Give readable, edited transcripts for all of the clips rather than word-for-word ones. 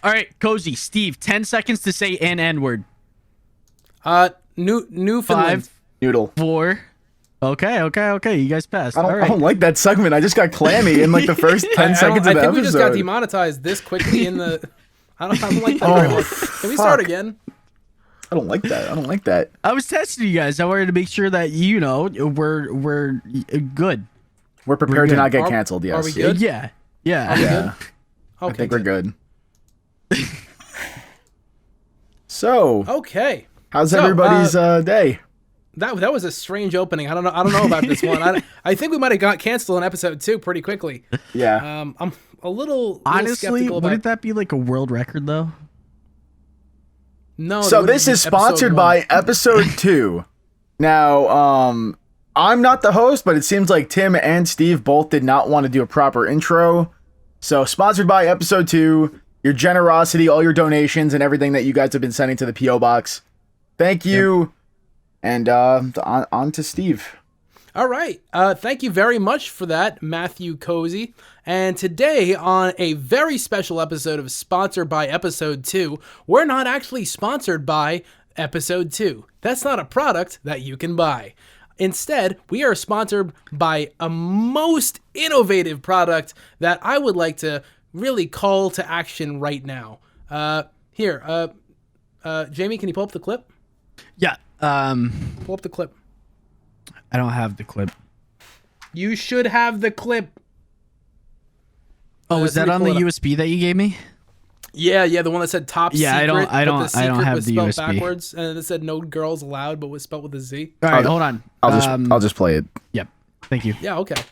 All right, Cozy, Steve, 10 seconds to say an N-word. Newfoundland. 5, Noodle. 4. Okay. You guys passed. I All right. don't like that segment. I just got clammy in like the first 10 seconds of the I think episode. we just got demonetized this quickly in the. I don't like that very much. Can we start again? I don't like that. I was testing you guys. I wanted to make sure that we're good. We're prepared to good. not get canceled. Yes. Are we good? Yeah. Yeah. Okay, I think we're good. So, Okay. how's everybody's day? That was a strange opening. I don't know about this one. I think we might have got canceled in episode 2 pretty quickly. Yeah. I'm a little Honestly, skeptical about. wouldn't that be like a world record though? No. So this is sponsored by episode 2. Now, I'm not the host, but it seems like Tim and Steve both did not want to do a proper intro. So sponsored by episode 2, your generosity, all your donations and everything that you guys have been sending to the P.O. Box. Thank you. Yep. And on to Steve. All right. Thank you very much for that, Matthew Cozy. And today, on a very special episode of Sponsored by Episode 2, we're not actually sponsored by Episode 2. That's not a product that you can buy. Instead, we are sponsored by a most innovative product that I would like to really call to action right now. Here, Jamie, can you pull up the clip? Yeah. Pull up the clip. I don't have the clip. You should have the clip. Oh, is that on the USB that you gave me? Yeah, the one that said top secret. Yeah, I don't have was the spelled USB backwards, and it said no girls allowed, but was spelled with a Z. All right, hold on. I'll just play it. Yep. Thank you. Yeah, okay.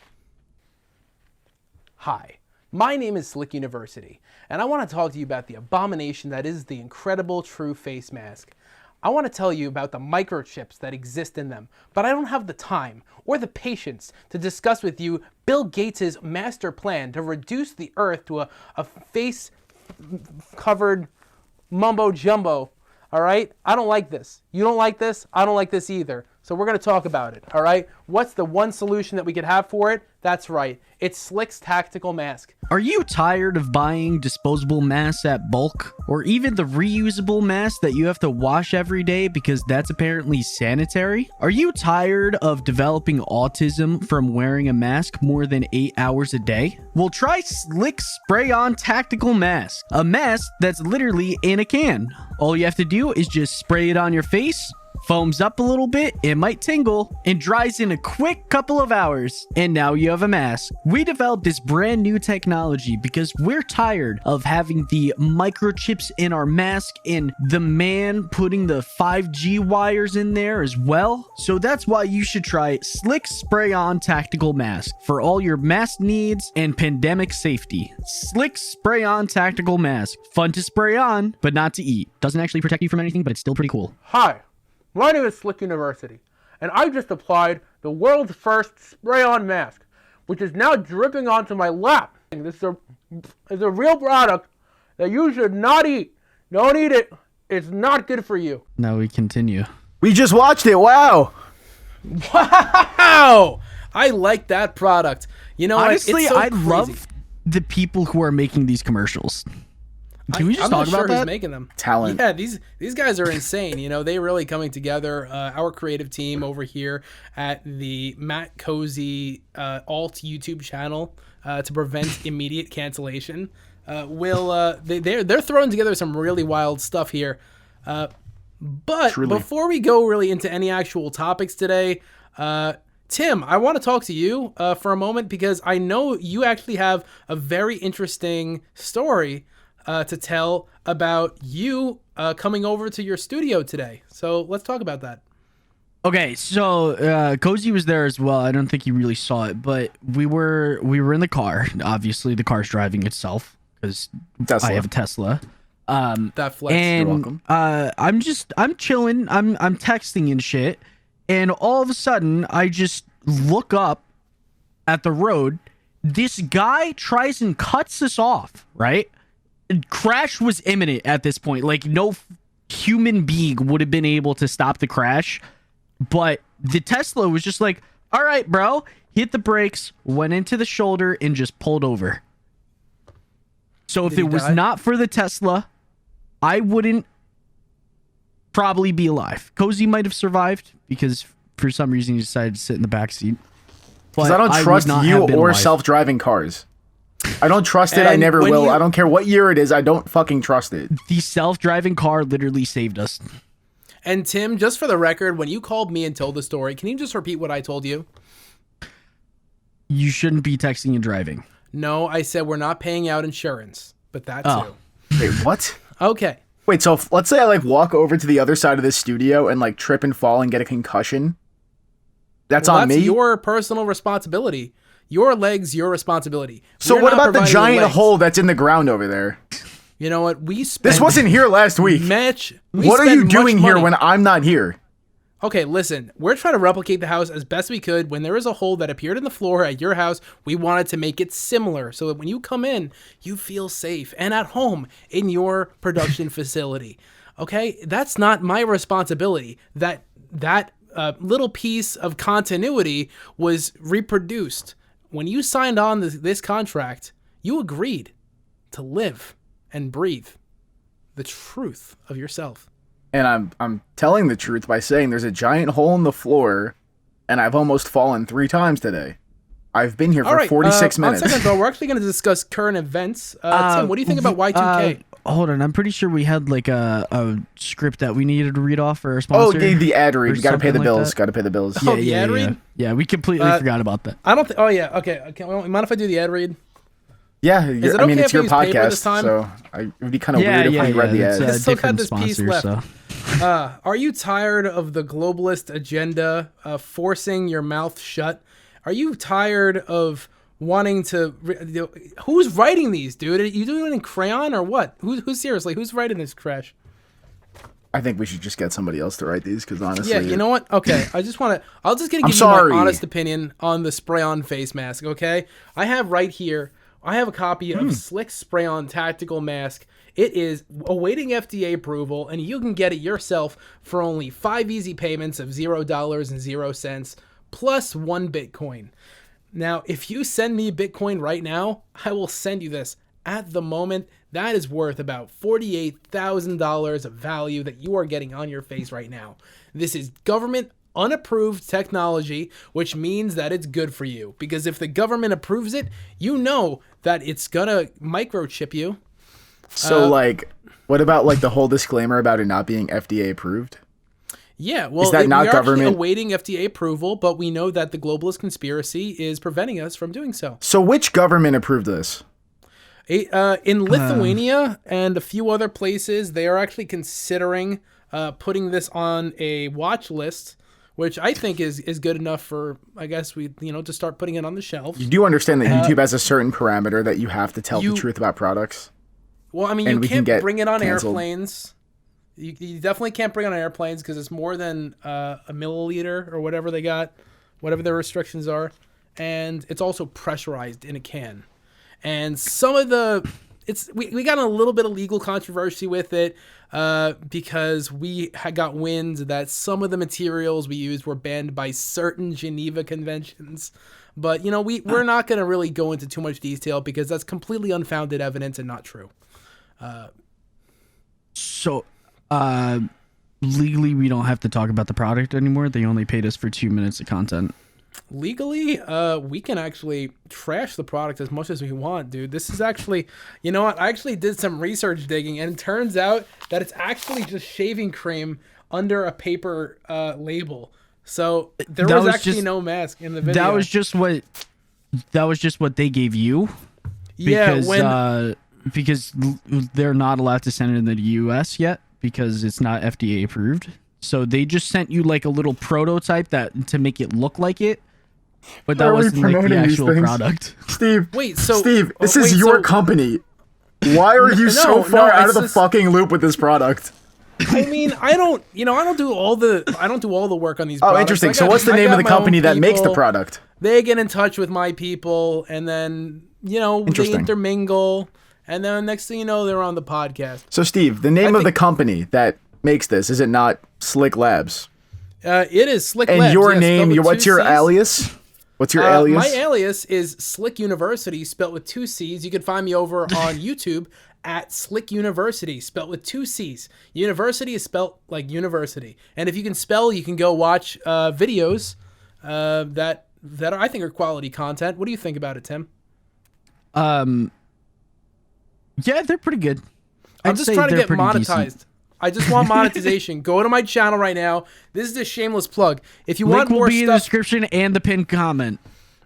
Hi, my name is Slicc University, and I want to talk to you about the abomination that is the incredible True Face Mask. I want to tell you about the microchips that exist in them, but I don't have the time or the patience to discuss with you Bill Gates' master plan to reduce the Earth to a face-covered mumbo-jumbo, all right? I don't like this. You don't like this? I don't like this either. So we're going to talk about it, all right? What's the one solution that we could have for it? That's right. It's Slick's Tactical Mask. Are you tired of buying disposable masks at bulk? Or even the reusable mask that you have to wash every day because that's apparently sanitary? Are you tired of developing autism from wearing a mask more than 8 hours a day? Well, try Slick Spray-On Tactical Mask, a mask that's literally in a can. All you have to do is just spray it on your face, foams up a little bit, it might tingle, and dries in a quick couple of hours. And now you have a mask. We developed this brand new technology because we're tired of having the microchips in our mask and the man putting the 5G wires in there as well. So that's why you should try Slick Spray-On Tactical Mask for all your mask needs and pandemic safety. Slick Spray-On Tactical Mask. Fun to spray on, but not to eat. Doesn't actually protect you from anything, but it's still pretty cool. Hi, my name is Slick University, and I just applied the world's first spray-on mask, which is now dripping onto my lap. This is a real product that you should not eat. Don't eat it. It's not good for you. Now we continue. We just watched it. Wow. Wow! I like that product. You know, honestly, it's so I crazy. love the people who are making these commercials. Can we just I'm talk not about sure that? who's making them. Talent. Yeah, these guys are insane. You know, they really coming together. Our creative team over here at the Matt Cozy alt YouTube channel to prevent immediate cancellation. They're throwing together some really wild stuff here. But Truly. Before we go really into any actual topics today, Tim, I want to talk to you for a moment because I know you actually have a very interesting story to tell about you coming over to your studio today. So let's talk about that. Okay, so Cozy was there as well. I don't think he really saw it, but we were in the car. Obviously, the car's driving itself because I have a Tesla. That flex. And You're welcome. I'm chilling. I'm texting and shit, and all of a sudden I just look up at the road. This guy tries and cuts us off. Right. Crash was imminent at this point. Like, no human being would have been able to stop the crash. But the Tesla was just like, all right, bro, hit the brakes, went into the shoulder, and just pulled over. So if Did he it was die? not for the Tesla, I wouldn't probably be alive. Cozy might have survived because for some reason he decided to sit in the back seat. Because I don't trust you or self-driving cars. I don't trust it. I never will. I don't care what year it is. I don't fucking trust it. The self-driving car literally saved us. And Tim, just for the record, when you called me and told the story, can you just repeat what I told you? You shouldn't be texting and driving. No, I said we're not paying out insurance, but that too. Wait, what? Okay. Wait, so let's say I like walk over to the other side of this studio and like trip and fall and get a concussion. That's on me? That's your personal responsibility. Your legs, your responsibility. So what about the giant hole that's in the ground over there? You know what? This wasn't here last week. What are you doing here when I'm not here? Okay, listen. We're trying to replicate the house as best we could. When there is a hole that appeared in the floor at your house, we wanted to make it similar so that when you come in, you feel safe and at home in your production facility. Okay? That's not my responsibility. That little piece of continuity was reproduced. When you signed on this contract, you agreed to live and breathe the truth of yourself. And I'm telling the truth by saying there's a giant hole in the floor, and I've almost fallen 3 times today. I've been here for 46 minutes. On second though, we're actually going to discuss current events. Tim, what do you think about Y2K? Hold on, I'm pretty sure we had like a script that we needed to read off for our sponsor. Oh, the ad read. You got to pay the bills. Got to pay the bills. Oh, the ad read? Yeah, we completely forgot about that. I don't think. Oh yeah. Okay. Well, mind if I do the ad read? Yeah, I mean it's your podcast, so it would be kind of weird if we read the ad. I still got this piece left. Are you tired of the globalist agenda forcing your mouth shut? Are you tired of wanting to? Who's writing these, dude? Are you doing it in crayon or what? Who's seriously? Who's writing this trash? I think we should just get somebody else to write these because honestly, yeah, you know what? Okay, I'll just give you my honest opinion on the spray-on face mask. Okay, I have right here. I have a copy of Slicc spray-on tactical mask. It is awaiting FDA approval, and you can get it yourself for only 5 easy payments of $0.00 plus 1 Bitcoin. Now, if you send me Bitcoin right now, I will send you this. At the moment, that is worth about $48,000 of value that you are getting on your face right now. This is government unapproved technology, which means that it's good for you. Because if the government approves it, you know that it's gonna microchip you. So, what about the whole disclaimer about it not being FDA approved? Yeah, well, is that not government? Actually awaiting FDA approval, but we know that the globalist conspiracy is preventing us from doing so. So, which government approved this? In Lithuania and a few other places, they are actually considering putting this on a watch list, which I think is good enough for, I guess, to start putting it on the shelf. You do understand that YouTube has a certain parameter that you have to tell the truth about products? Well, I mean, you can't bring it on airplanes. You definitely can't bring it on airplanes because it's more than a milliliter or whatever they got, whatever their restrictions are. And it's also pressurized in a can. And some of we got a little bit of legal controversy with it because we had got wind that some of the materials we used were banned by certain Geneva conventions. But, we're not going to really go into too much detail because that's completely unfounded evidence and not true. So, legally, we don't have to talk about the product anymore. They only paid us for 2 minutes of content. Legally, we can actually trash the product as much as we want, dude. This is actually, you know what? I actually did some research digging, and it turns out that it's actually just shaving cream under a paper label. So there was actually no mask in the video. That was just what they gave you. Because they're not allowed to send it in the U.S. yet because it's not FDA approved. So they just sent you a little prototype to make it look like it, but that wasn't the actual product. Steve, this is your company. Why are you so far out of the fucking loop with this product? I mean, I don't do all the work on these products. Oh, interesting. So what's the name of the company that makes the product? They get in touch with my people, and then they intermingle, and then next thing you know, they're on the podcast. So Steve, the name of the company that makes this, is it not Slicc Labs? It is Slicc Labs. And your name, what's your alias? What's your alias? My alias is Slicc University, spelled with 2 C's. You can find me over on YouTube at Slicc University, spelled with 2 C's. University is spelled like university. And if you can spell, you can go watch videos that I think are quality content. What do you think about it, Tim? Yeah, they're pretty good. I'm just trying to get monetized. Decent. I just want monetization. Go to my channel right now. This is a shameless plug. If you want more will be stuff, in the description and the pinned comment.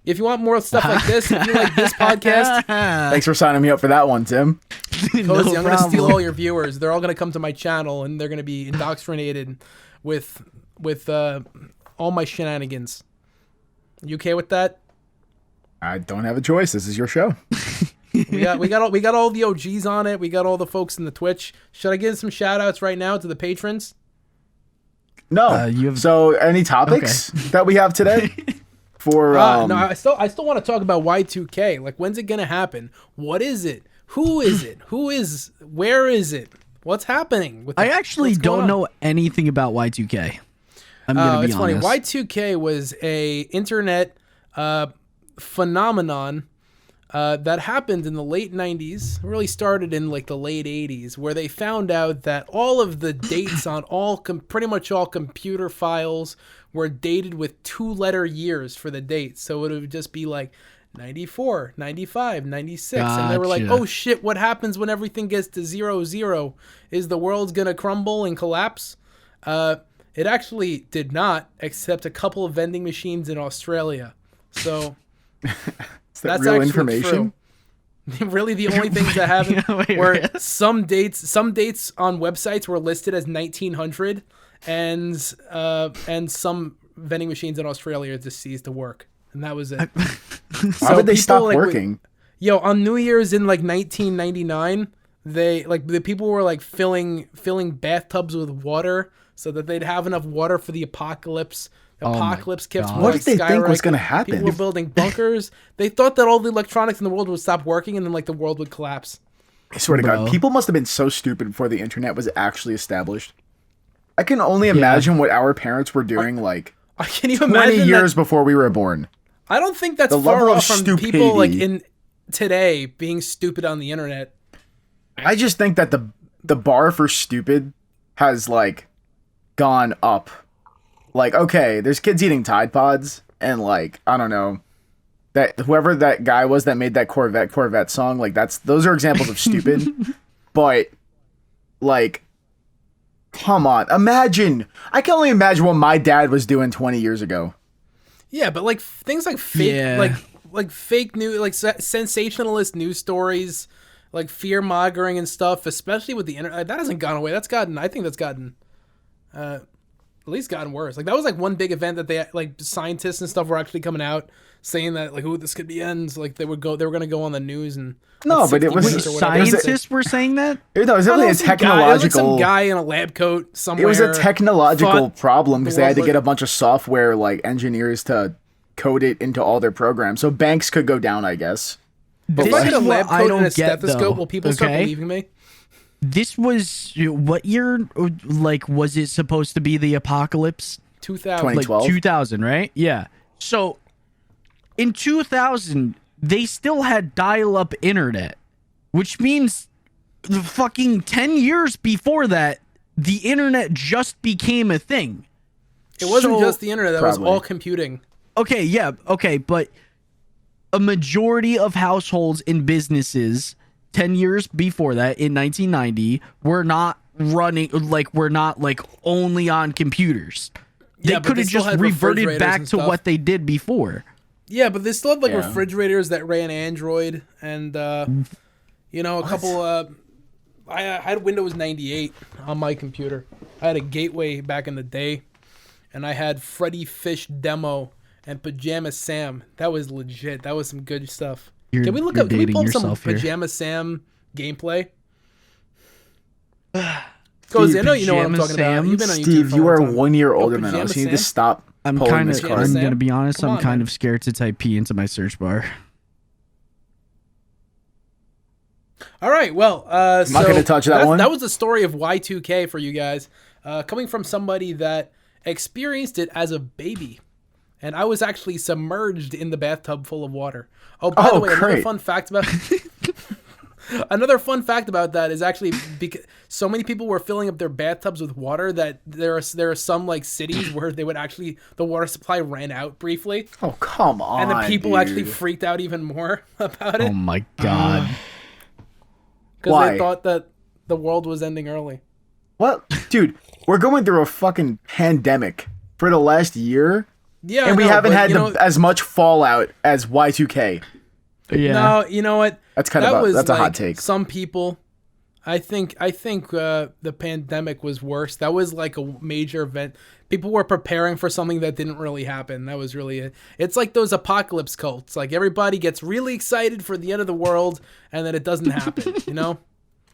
If you want more stuff like this, if you like this podcast, thanks for signing me up for that one, Tim. Cozy, I'm going to steal all your viewers. They're all going to come to my channel and they're going to be indoctrinated with all my shenanigans. You okay with that? I don't have a choice. This is your show. we got all the OGs on it. We got all the folks in the Twitch. Should I give some shout outs right now to the patrons? No. So any topics that we have today? For no, I still want to talk about Y2K. Like, when's it gonna happen? What is it? Who is it? Where is it? What's happening? I actually don't know anything about Y2K. I'm gonna be honest. It's funny. Y2K was a internet phenomenon that happened in the late 90s, really started in like the late 80s, where they found out that all of the dates on pretty much all computer files were dated with 2-letter years for the dates. So it would just be like 94, 95, 96. Gotcha. And they were like, oh shit, what happens when everything gets to 00? Is the world's going to crumble and collapse? It actually did not, except a couple of vending machines in Australia. So... That's real actually information? True. Really, the only things that happened were some dates on websites were listed as 1900, and some vending machines in Australia just ceased to work, and that was it. Why would they stop working? On New Year's in like 1999, the people were like filling bathtubs with water so that they'd have enough water for the apocalypse. Apocalypse kept what did they think was going to happen? People were building bunkers. They thought that all the electronics in the world would stop working and then like the world would collapse. I swear to God, people must have been so stupid before the internet was actually established. I can only imagine what our parents were doing I can't even 20 years before we were born. I don't think that's far off from people like in today being stupid on the internet. I just think that the bar for stupid has like gone up. Like, okay, there's kids eating Tide Pods, and like, I don't know, that whoever that guy was that made that Corvette song, like those are examples of stupid. But like, come on, I can only imagine what my dad was doing 20 years ago. Yeah, but like things like fake, like fake news, like sensationalist news stories, like fear mongering and stuff, especially with the internet, that hasn't gone away. I think that's gotten at least gotten worse. Like that was like one big event that they like scientists and stuff were actually coming out saying that like, oh, this could be ends. Like they were going to go on the news and but it was scientists were saying that. It was really a technological. It was like some guy in a lab coat somewhere. It was a technological problem because they had to get a bunch of software like engineers to code it into all their programs so banks could go down, I guess. But if I get a lab coat and a stethoscope, will people start believing me? This was what year? Like, was it supposed to be the apocalypse? 2000. 2012. Like 2000, right? Yeah. So, in 2000, they still had dial-up internet, which means the fucking 10 years before that, the internet just became a thing. It wasn't just the internet. That was all computing. Okay, yeah. Okay, but a majority of households and businesses 10 years before that, in 1990, were not only on computers. They could have just reverted back to what they did before. Yeah, but they still had refrigerators that ran Android and a couple I had Windows 98 on my computer. I had a Gateway back in the day, and I had Freddy Fish Demo and Pajama Sam. That was legit. That was some good stuff. Can we pull up some Pajama Sam gameplay? Cozy, I know you know what I'm talking about. You've been on YouTube. Steve, you are 1 year older than us. You need to stop. I'm going to be honest. I'm kind of scared to type P into my search bar. All right. Well, I'm not going to touch that one. That was the story of Y2K for you guys, coming from somebody that experienced it as a baby. and I was actually submerged in the bathtub full of water. Oh, by the way, great. Another fun fact about that is actually because so many people were filling up their bathtubs with water that there are some like cities where they would actually the water supply ran out briefly. Oh, come on. And the people actually dude. freaked out even more about it Oh my god. because they thought that the world was ending early. What? Dude, we're going through a fucking pandemic for the last year. Yeah, And we haven't had you know, as much fallout as Y2K. Yeah. No, you know what? That's that's a hot take. Some people, I think the pandemic was worse. That was like a major event. People were preparing for something that didn't really happen. That was really it. It's like those apocalypse cults. Like everybody gets really excited for the end of the world, and then it doesn't happen. You know?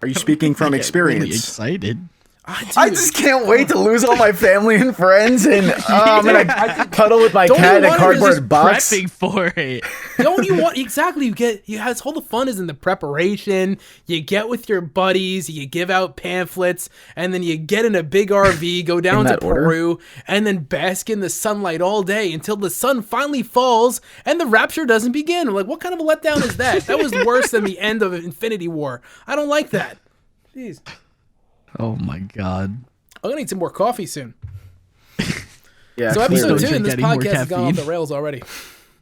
Are you speaking from experience? Really excited. I just can't wait to lose all my family and friends, and I'm gonna cuddle with my cat in a cardboard box. Prepping for it. Don't you want exactly? All the fun is in the preparation. You get with your buddies, you give out pamphlets, and then you get in a big RV, go down to Peru, and then bask in the sunlight all day until the sun finally falls and the rapture doesn't begin. I'm like, what kind of a letdown is that? That was worse than the end of Infinity War. I don't like that. Jeez. Oh my god. I'm gonna need some more coffee soon. Yeah. So episode 2 in drink this any more podcast has gone off caffeine. the rails already.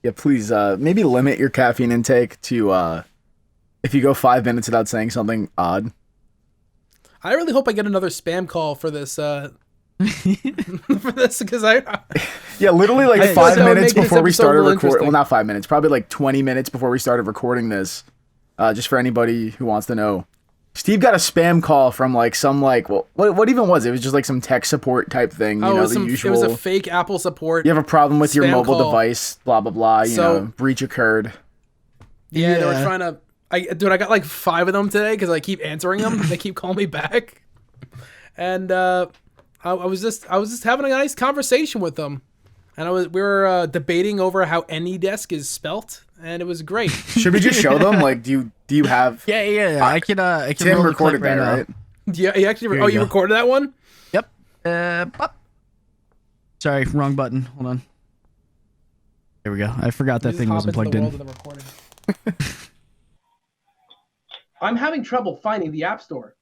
Yeah, please, maybe limit your caffeine intake to, if you go 5 minutes without saying something odd. I really hope I get another spam call for this, because I. Yeah, literally like thought 5 that would minutes make this before we episode started a little recording. interesting. Well, not 5 minutes, probably like 20 minutes before we started recording this. Just for anybody who wants to know. Steve got a spam call from like some like, well, what even was it? It was just like some tech support type thing. You know, the usual. It was a fake Apple support. You have a problem with your spam mobile call. device, blah, blah, blah. You know, breach occurred. Yeah, they were trying to. I got like 5 of them today because I keep answering them. They keep calling me back, and I was just having a nice conversation with them, and we were debating over how AnyDesk is spelt, and it was great. Should we just show them? Like, do you have? Yeah. I can Tim roll the recorded clip that, now. right? Yeah, you actually. Here you You go. recorded that one? Yep. Sorry, wrong button. Hold on. There we go. I forgot that You just thing hop wasn't into plugged the in. world of the recording. I'm having trouble finding the App Store.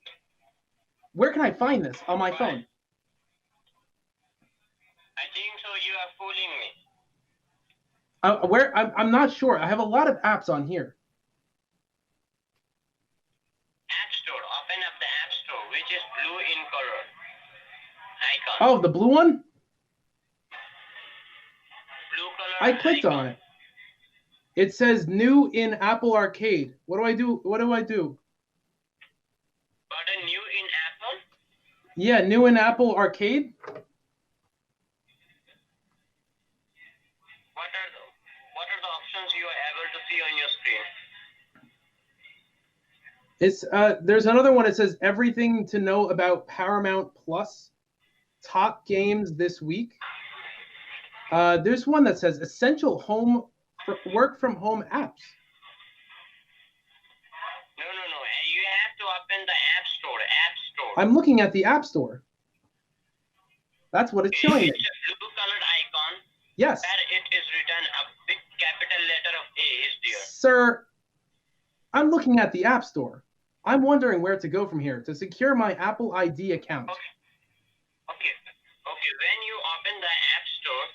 Where can I find this on my phone? I think so. You are fooling me. Where I'm not sure. I have a lot of apps on here. App Store. Open up the App Store, which is blue in color. Icon. Oh, the blue one? Blue color. I clicked icon. on it. It says new in Apple Arcade. What do I do? Got a new in Apple? Yeah, new in Apple Arcade. What are the options you are able to see on your screen? It's there's another one. It says everything to know about Paramount Plus, top games this week. There's one that says essential home work from home apps. No. You have to open the App Store. I'm looking at the App Store. That's what it's showing me. It's a blue colored icon. Yes, Where it is written a big capital letter of A is there. sir. I'm looking at the App Store. I'm wondering where to go from here to secure my Apple ID account. Okay. When you open the App Store,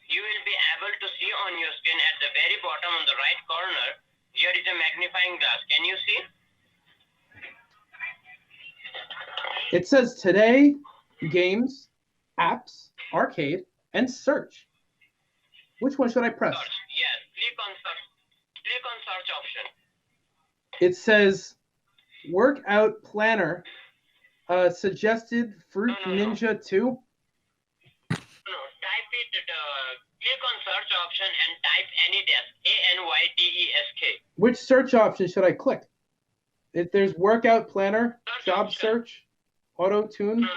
you will be able to see on your screen at the very bottom on the right corner, here is a magnifying glass. Can you see? It says today, games, apps, arcade, and search. Which one should I press? Search. Yes. Click on search. Click on search option. It says workout planner, suggested Fruit No. Ninja 2. No, type it. Click on search option and type AnyDesk. ANYDESK. Which search option should I click? There's workout planner, Search job option. search, auto tune. No.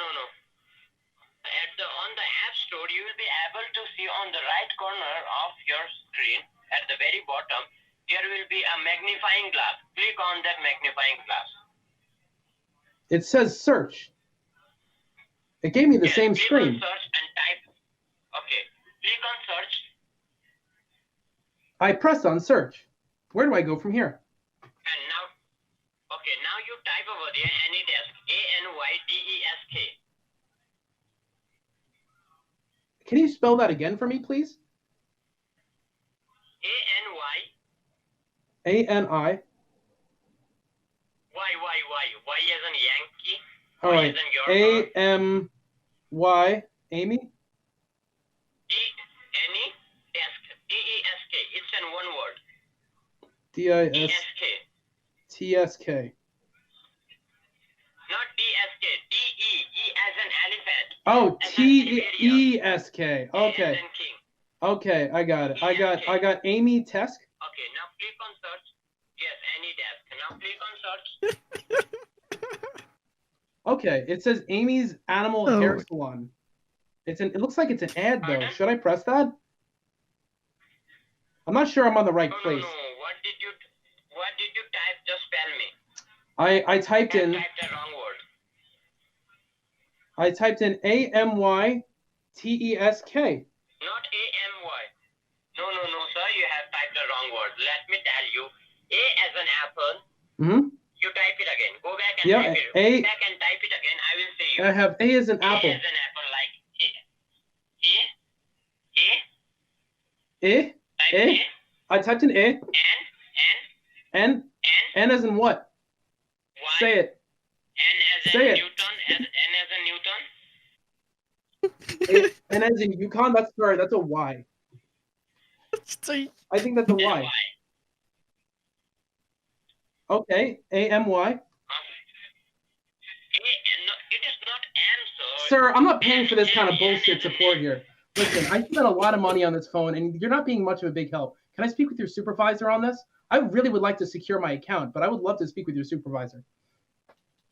On the App Store, you will be able to see on the right corner of your screen at the very bottom, there will be a magnifying glass. Click on that magnifying glass. It says search. It gave me the Yes, same click screen. on search and type. Okay. Click on search I pressed on search. Where do I go from here? And now, okay, now you type over there Anydesk, Anydesk. Can you spell that again for me, please? Any. A-N-I. Y as in Yankee. All Y right. as in your A-M-Y. Amy? Any desk. D-E-S-K. It's in one word. D-I-S-T-S-K. E-S-K. Not D-S-K. D-E. E as in elephant. Oh, As in Siberia. T-E-S-K. A as Okay. in king. Okay, I got it. I got Amy Tesk. Okay, now click on search. Yes, Anydesk. Now click on search. Okay, it says Amy's Animal Oh. Hair Salon. It looks like it's an ad though. Pardon? Should I press that? I'm not sure I'm on the right No. place. What did you type? Just spell me. I typed I in typed the wrong word. A-M-Y-T-E-S-K. Not A-M-Y. No, sir. You have typed the wrong word. Let me tell you. A as an apple. Mm-hmm. You type it again. Go back and Yeah, type it. A- Go back and type it again. I will see you. I have A as an apple. A as an apple, like A. Eh? Type Eh? I typed in A. N, N as in what? Y. Say it. N as Say in it. Newton. N as in Newton. N as in Yukon. That's a Y. I think that's a And Y. Okay. A-M-Y. No, it is not N, sir. Sir, I'm not paying for this kind of bullshit support here. Listen, I spent a lot of money on this phone, and you're not being much of a big help. Can I speak with your supervisor on this? I really would like to secure my account, but I would love to speak with your supervisor.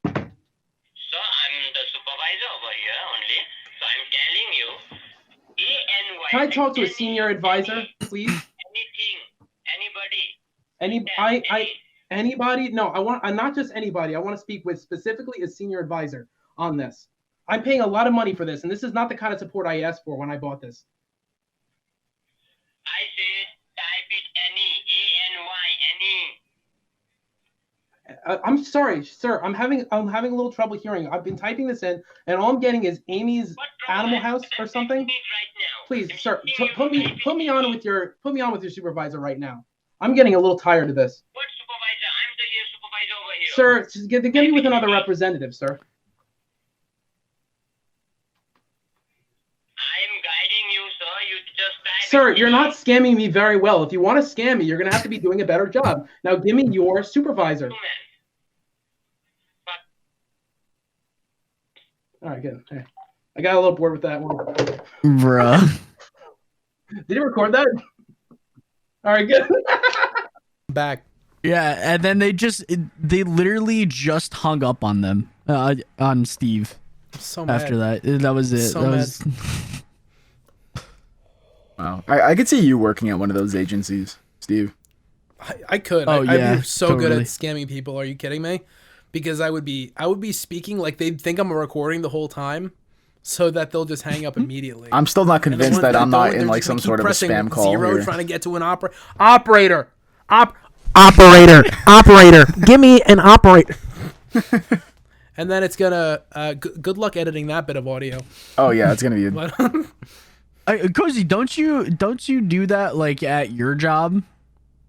So I'm the supervisor over here only. So I'm telling you. A-N-Y. Can I talk to a senior advisor, please? Anything. Anybody. Anybody? No, I'm not just anybody. I want to speak with specifically a senior advisor on this. I'm paying a lot of money for this, and this is not the kind of support I asked for when I bought this. I said type it any. I'm sorry, sir. I'm having a little trouble hearing. I've been typing this in, and all I'm getting is Amy's Animal House or something. Right now. Please, sir, put me on with your supervisor right now. I'm getting a little tired of this. What supervisor? I'm the supervisor over here. Sir, just get me with another representative, sir. I'm guiding you, sir. You just type Sir, it. you're not scamming me very well. If you want to scam me, you're going to have to be doing a better job. Now give me your supervisor. All right, good. Okay. I got a little bored with that one. Bruh. Did you record that? All right, good. Back. Yeah, and then they literally just hung up on them, on Steve. So mad. After that. That was it. So that mad. was... Wow. I could see you working at one of those agencies, Steve. I could. Oh, I'd yeah, be so good totally. at scamming people. Are you kidding me? Because I would be speaking like they'd think I'm recording the whole time, so that they'll just hang up immediately. I'm still not convinced that I'm not in like some sort of a spam call zero, here. trying to get to an operator. Give me an operator. And then it's gonna. Good luck editing that bit of audio. Oh yeah, it's gonna be. But, Cozy, don't you do that like at your job?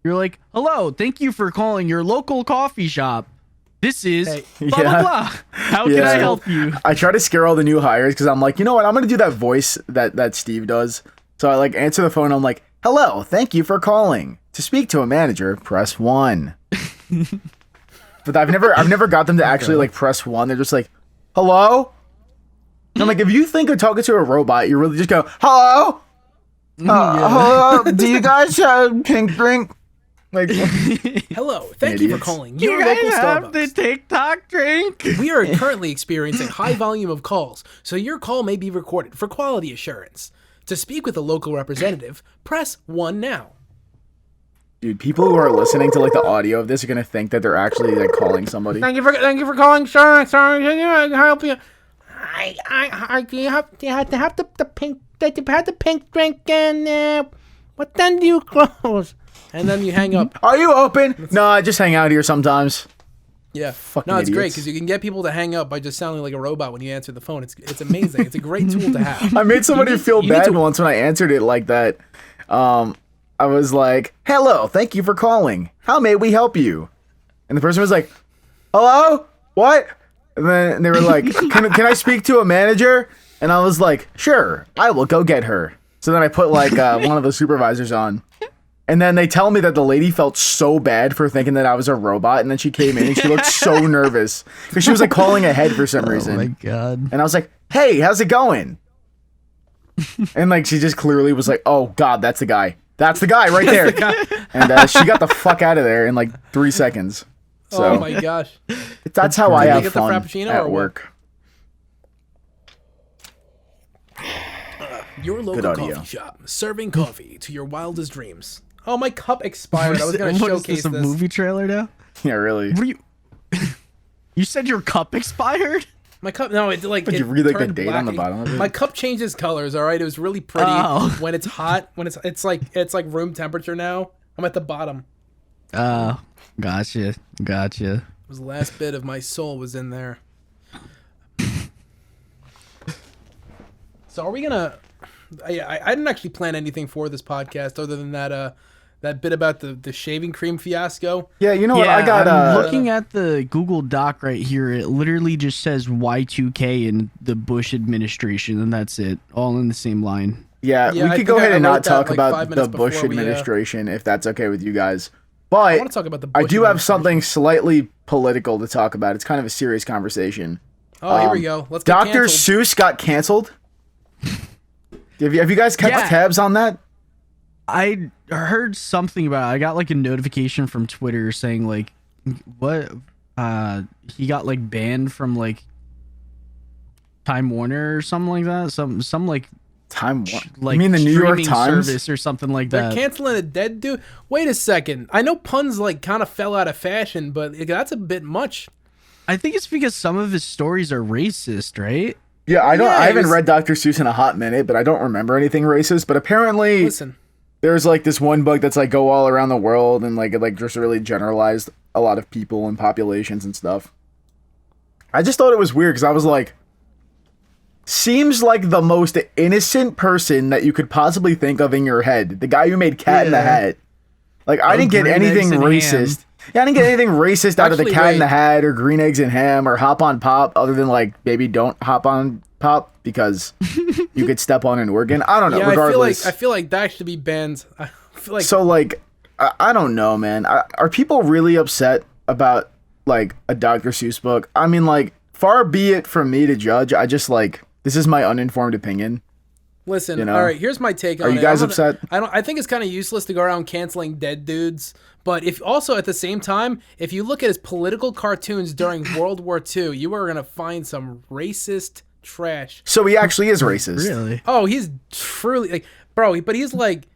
You're like, hello, thank you for calling your local coffee shop. This is blah, Yeah. blah, blah. How can I help you? I try to scare all the new hires because I'm like, you know what? I'm gonna do that voice that Steve does. So I like answer the phone. And I'm like, hello, thank you for calling. To speak to a manager, press 1. But I've never got them to actually like press 1. They're just like, hello. And I'm like, if you think of talking to a robot, you really just go, hello. Hello. Do you guys have pink drink? Like, hello, thank you for Idiots. calling You your guys local have Starbucks. the TikTok drink? We are currently experiencing high volume of calls, so your call may be recorded for quality assurance. To speak with a local representative, press 1 now. dude, people who are listening to like the audio of this are gonna think that they're actually like calling somebody. Thank you for calling. Sorry, can I help you? Do you have the pink? Did you have the pink drink? And what time do you close? and then you hang up. Are you open? No, I just hang out here sometimes. Yeah. Fucking No, it's great idiots. because you can get people to hang up by just sounding like a robot when you answer the phone. It's amazing. It's a great tool to have. I made somebody feel you need bad to- once when I answered it like that. I was like, "Hello, thank you for calling. How may we help you?" And the person was like, "Hello? What?" And then they were like, "Can I speak to a manager?" And I was like, "Sure, I will go get her." So then I put like one of the supervisors on. And then they tell me that the lady felt so bad for thinking that I was a robot, and then she came in and she looked so nervous because she was like calling ahead for some reason. Oh my god. And I was like, "Hey, how's it going?" And like she just clearly was like, "Oh god, that's the guy. That's the guy right there." And she got the fuck out of there in like 3 seconds. So Oh my gosh. that's how I Did they have get the fun Frappuccino at or what? work. Your local Good audio. coffee shop, serving coffee to your wildest dreams. Oh, my cup expired. I was going to What is showcase this, a this. movie trailer now? Yeah, really. What are you? You said your cup expired? My cup, no, it like. Did it you read like the turned date on the black. bottom of it? My cup changes colors. All right, it was really pretty Oh. when it's hot. When it's like room temperature now. I'm at the bottom. Gotcha. It was the last bit of my soul was in there. So are we gonna? I didn't actually plan anything for this podcast other than that bit about the shaving cream fiasco. Yeah, you know what? I got I'm looking at the Google Doc right here. It literally just says Y2K in the Bush administration, and that's it. All in the same line. Yeah, Yeah, we I could go think ahead I and wrote not that, talk like, about 5 the minutes Bush before we, administration if that's okay with you guys. I But want to talk about the. I Bush do have administration. something slightly political to talk about. It's kind of a serious conversation. Oh, here we go. Let's get Dr. canceled. Seuss got canceled. Have you guys kept Yeah. tabs on that? I heard something about it. I got like a notification from Twitter saying like what he got like banned from like Time Warner or something like that. Some like You mean the New York streaming Times? service or something like They're that. canceling a dead dude. Wait a second. I know puns like kind of fell out of fashion, but that's a bit much. I think it's because some of his stories are racist, right? Yeah, I don't. Yeah, I it haven't was- read Dr. Seuss in a hot minute, but I don't remember anything racist. But apparently, Listen, there's like this one book that's like go all around the world and like it like just really generalized a lot of people and populations and stuff. I just thought it was weird because I was like, seems like the most innocent person that you could possibly think of in your head. The guy who made Cat in the Yeah. Hat. Like I didn't get green anything eggs and racist. Yeah, I didn't get anything racist out of the Actually, Cat in the wait. Hat or Green Eggs and Ham or Hop on Pop, other than like maybe don't hop on Pop because you could step on an organ. I don't know. yeah, Regardless, I feel like that should be banned. I feel like so like I don't know, man. Are people really upset about like a Dr. Seuss book? I mean, like far be it from me to judge. I just like this is my uninformed opinion. listen. you know. All right, here's my take on Are it. you guys I'm gonna- upset? I think it's kind of useless to go around canceling dead dudes. But if also at the same time, if you look at his political cartoons during World War II, you are gonna find some racist trash. So he actually is racist. Really? Oh, he's truly like, bro. But he's like,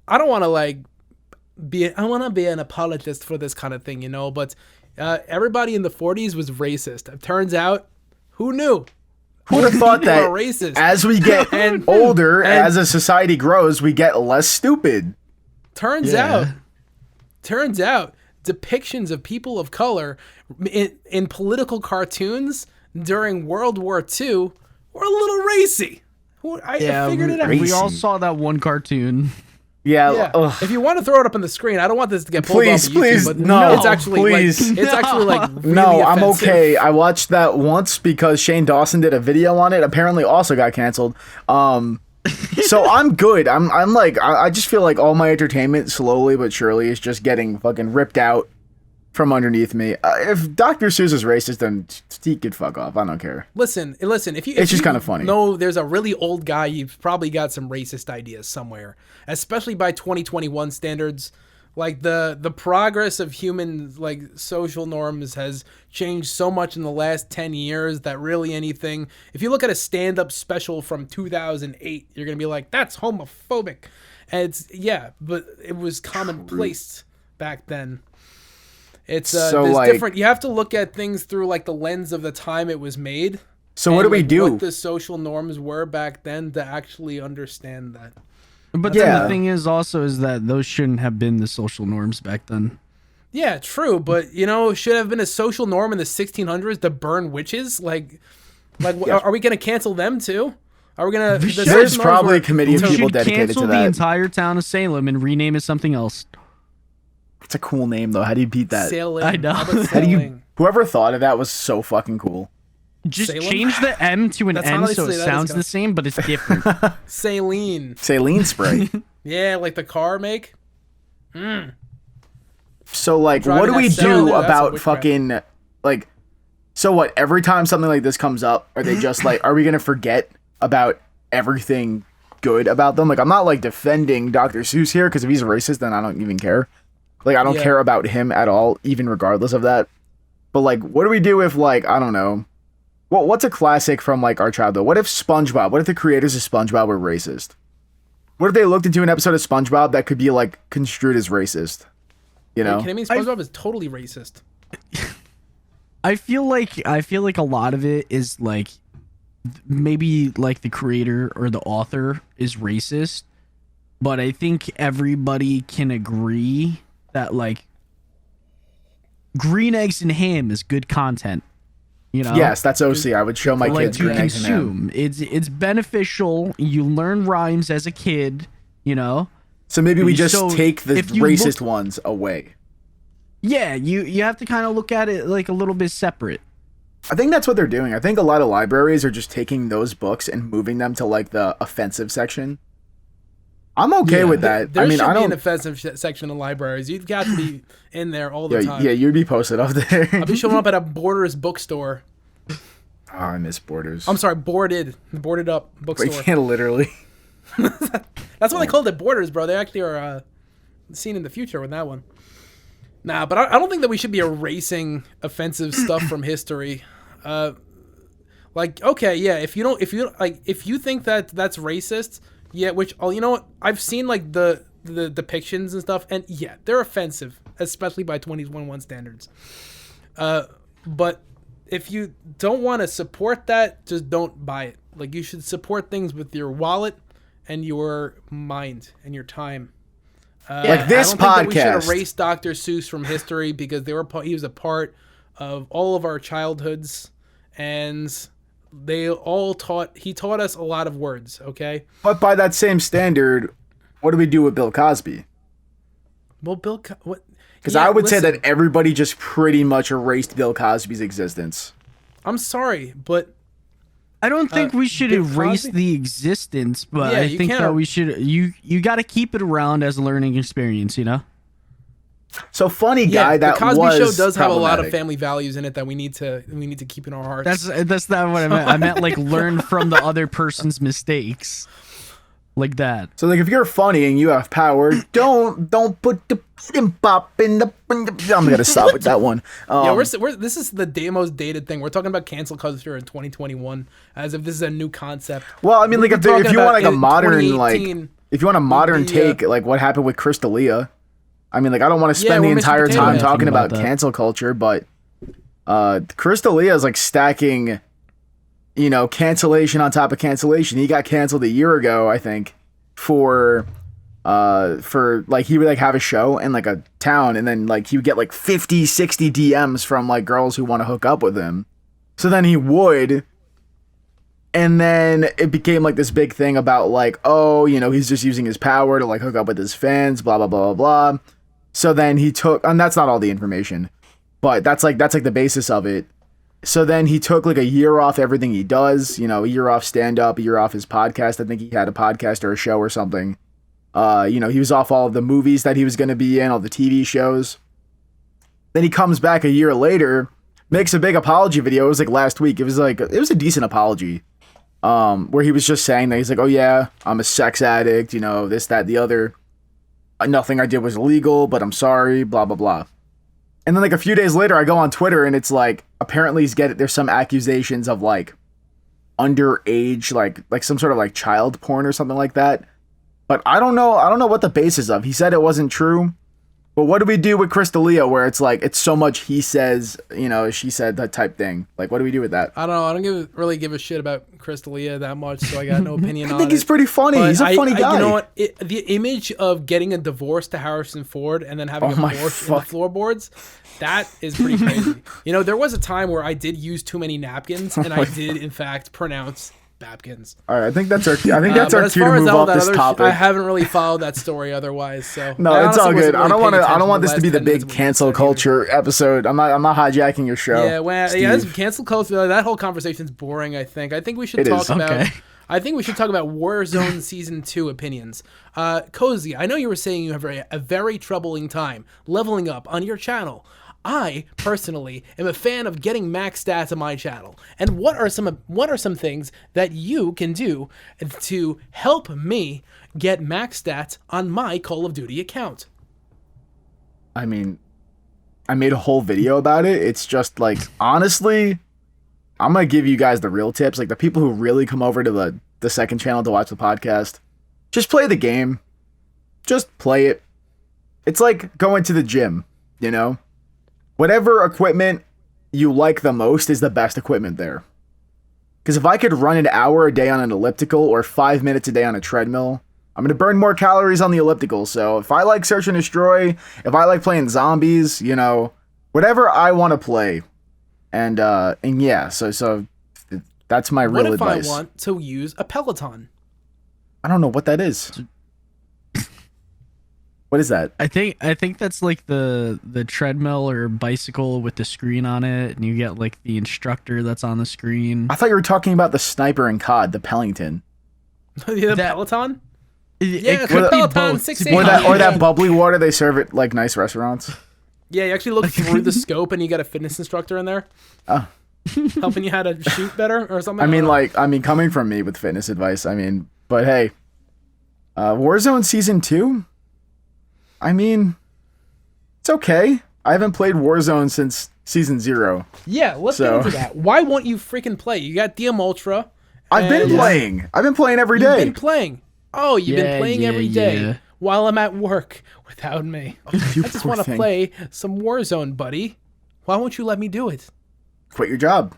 I don't want to like be. I want to be an apologist for this kind of thing, you know. But everybody in the '40s was racist. It turns out, who knew? Who would have thought People that are racist. as we get And- older, and- as a society grows, we get less stupid? Turns out, depictions of people of color in political cartoons during World War II were a little racy. I figured it out. We all Racy. saw that one cartoon. Yeah. Yeah. Ugh. If you want to throw it up on the screen, I don't want this to get pulled Please, off of YouTube, please, but no, it's actually please. like it's actually like really No, I'm offensive. okay. I watched that once because Shane Dawson did a video on it. Apparently, also got canceled. So I'm good. I'm like I just feel like all my entertainment slowly but surely is just getting fucking ripped out from underneath me. If Dr. Seuss is racist, then he could fuck off. I don't care. Listen. If you, It's just kinda funny. No, there's a really old guy. You've probably got some racist ideas somewhere, especially by 2021 standards. Like the progress of human like social norms has changed so much in the last 10 years that really anything. If you look at a stand-up special from 2008, you're gonna be like, that's homophobic, and but it was commonplace back then. It's So, there's like- different. You have to look at things through like the lens of the time it was made. So what do and, we like, do? What the social norms were back then to actually understand that. But then the thing is also is that those shouldn't have been the social norms back then. Yeah, true, but should have been a social norm in the 1600s to burn witches. Like, are we gonna cancel them too? Are we gonna? There's probably a committee of people dedicated to cancel that. the entire town of Salem and rename it something else. It's a cool name though. How do you beat that? Salem. I know. How do you? Whoever thought of that was so fucking cool. Just Salem? change the M to an N so it sounds the same, but it's different. Saline. Saline spray. Yeah, like the car make. So like, what do we do about fucking like? So what? Every time something like this comes up, are they just like, are we gonna forget about everything good about them? Like, I'm not like defending Dr. Seuss here because if he's racist, then I don't even care. Like, I don't care about him at all, even regardless of that. But like, what do we do if like, I don't know. What's a classic from like our childhood? What if SpongeBob? What if the creators of SpongeBob were racist? What if they looked into an episode of SpongeBob that could be like construed as racist? You know, SpongeBob is totally racist. I feel like a lot of it is like maybe like the creator or the author is racist, but I think everybody can agree that like green eggs and ham is good content. Yes, that's OC. I would show my kids green eggs and ham. It's beneficial. You learn rhymes as a kid. So maybe we just take the racist ones away. Yeah, you have to kind of look at it like a little bit separate. I think that's what they're doing. I think a lot of libraries are just taking those books and moving them to like the offensive section. I'm okay with that. There should be an offensive section in libraries. You've got to be in there all the time. Yeah, you'd be posted up there. I'll be showing up at a Borders bookstore. Oh, I miss Borders. I'm sorry, boarded up bookstore. You can't literally. That's why they called it Borders, bro. They actually are seen in the future with that one. Nah, but I don't think that we should be erasing offensive stuff from history. Like, okay, yeah, if you think that that's racist, yeah, which, you know what, I've seen like the depictions and stuff, and yeah, they're offensive, especially by 2021 standards. But if you don't want to support that, just don't buy it. Like, you should support things with your wallet and your mind and your time. Like this I don't podcast. Think that we should erase Dr. Seuss from history because he was a part of all of our childhoods, and he taught us a lot of words. Okay, but by that same standard, what do we do with Bill Cosby? Well, what? Because I would say that everybody just pretty much erased Bill Cosby's existence. I'm sorry, but I don't think we should erase the existence, but I think that we should. You got to keep it around as a learning experience, So funny guy that the Cosby was Show does have a lot of problematic. family values in it that we need to keep in our hearts. That's not what I meant. I meant like learn from the other person's mistakes, like that. So like if you're funny and you have power, don't put the pop in the. I'm gonna stop with that one. This is the most dated thing. We're talking about cancel culture in 2021 as if this is a new concept. Well, I mean, like if you want like a modern if you want a modern take, like what happened with Chris D'Elia. I mean, like I don't want to spend the entire time talking about cancel culture, but Chris D'Elia is like stacking, cancellation on top of cancellation. He got canceled a year ago, I think, for like he would like have a show in like a town, and then like he would get like 50, 60 DMs from like girls who want to hook up with him. So then he would, and then it became like this big thing about like, oh, he's just using his power to like hook up with his fans, blah blah blah blah blah. So then he took, and that's not all the information, but that's like the basis of it. So then he took like a year off everything he does, a year off stand up, a year off his podcast. I think he had a podcast or a show or something. He was off all of the movies that he was going to be in, all the TV shows. Then he comes back a year later, makes a big apology video. It was like last week. It was a decent apology. Where he was just saying that he's like, oh yeah, I'm a sex addict, this, that, the other. Nothing I did was illegal, but I'm sorry, blah, blah, blah. And then like a few days later, I go on Twitter and it's like, apparently there's some accusations of like underage, like some sort of like child porn or something like that. But I don't know what the basis of. He said it wasn't true. But what do we do with Crystalia where it's like it's so much he says, she said, that type thing? Like, what do we do with that? I don't know. I don't really give a shit about Crystalia that much, so I got no opinion on it. I think he's pretty funny. But he's a funny guy. You know what? The image of getting a divorce to Harrison Ford and then having a divorce in the floorboards, that is pretty crazy. There was a time where I did use too many napkins, and I did, in fact, pronounce Babkins. All right, I think that's our cue to move off this topic. I haven't really followed that story otherwise, so no, it's all good. I don't want this to be the big cancel culture episode. I'm not hijacking your show. Yeah, this cancel culture. That whole conversation's boring. I think we should talk about. Okay. I think we should talk about Warzone Season 2 opinions. Cozy, I know you were saying you have a very troubling time leveling up on your channel. I personally am a fan of getting max stats on my channel. And what are some things that you can do to help me get max stats on my Call of Duty account? I mean, I made a whole video about it. It's just like, honestly, I'm going to give you guys the real tips. Like the people who really come over to the second channel to watch the podcast, just play the game. Just play it. It's like going to the gym, Whatever equipment you like the most is the best equipment there. Because if I could run an hour a day on an elliptical or 5 minutes a day on a treadmill, I'm going to burn more calories on the elliptical. So if I like Search and Destroy, if I like playing zombies, whatever I want to play. And yeah, so that's my real advice. What if I want to use a Peloton? I don't know what that is. What is that? I think that's like the treadmill or bicycle with the screen on it, and you get like the instructor that's on the screen. I thought you were talking about the sniper and COD, the Pellington. The Peloton? Yeah, it's the Peloton 680. Or that bubbly water they serve at like nice restaurants. Yeah, you actually look through the scope and you got a fitness instructor in there. Oh. Helping you how to shoot better or something? I mean, coming from me with fitness advice, but hey, Warzone Season 2? It's okay. I haven't played Warzone since Season 0. Yeah, let's get into that. Why won't you freaking play? You got DM Ultra. I've been playing. I've been playing every day. You've been playing. Oh, you've been playing every day while I'm at work without me. I just want to play some Warzone, buddy. Why won't you let me do it? Quit your job.